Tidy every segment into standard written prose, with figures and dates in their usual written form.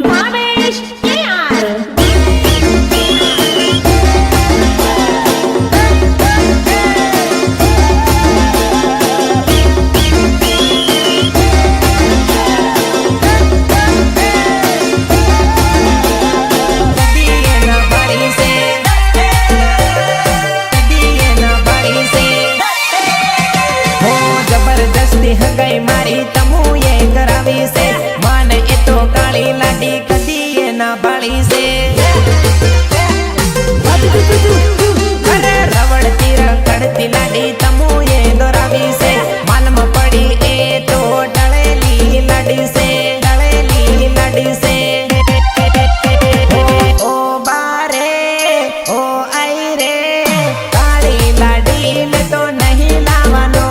Bhavesh KR गई मारी तमु ये करावी से मान ए तो काली लाडी कदी ये ना बाली से अरे रवड़ तीर कड़ती लाडी तमु ये दोरावी से मालम पड़ी ए तो डलेली लाडी से ओ बारे ओ आई रे काली लाडी में तो नहीं लावानो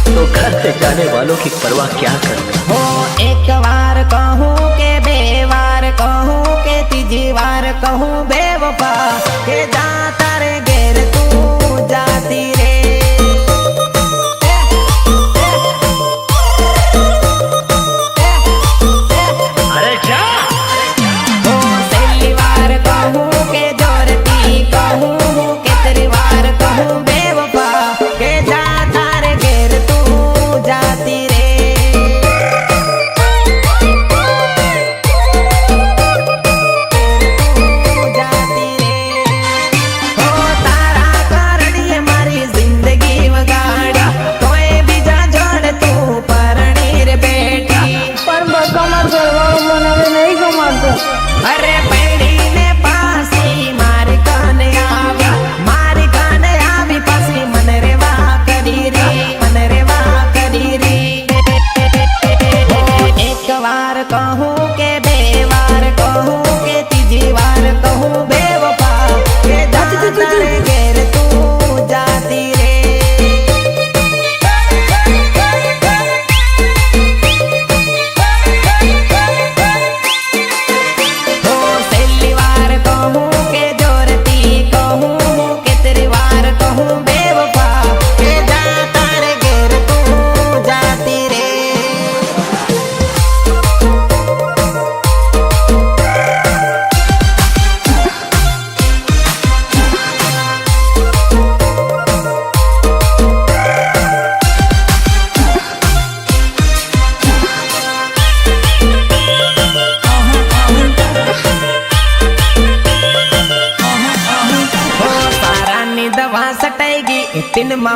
तो घर से जाने वालों की परवाह क्या करता हो। एक बार कहूँ के बेवार कहूँ के तीजी बार कहूँ बेवफा के जाता रे घेर तू जाती रे अरे जा हो। पहली बार कहूँ के जोरती कहूँ के तेरी बार कहूँ बेवफा के जाता रे घेर तू जाती रे अरे पैड़ी ने पासी मारी कान आवी पासी मन रे वाह करी रे एक बार कहूँ के बेवार कहूँ के तीजी बार कहूँ बेवफा के जाता रे घेर तू जाती रे दवा सटाएगी तीन मामा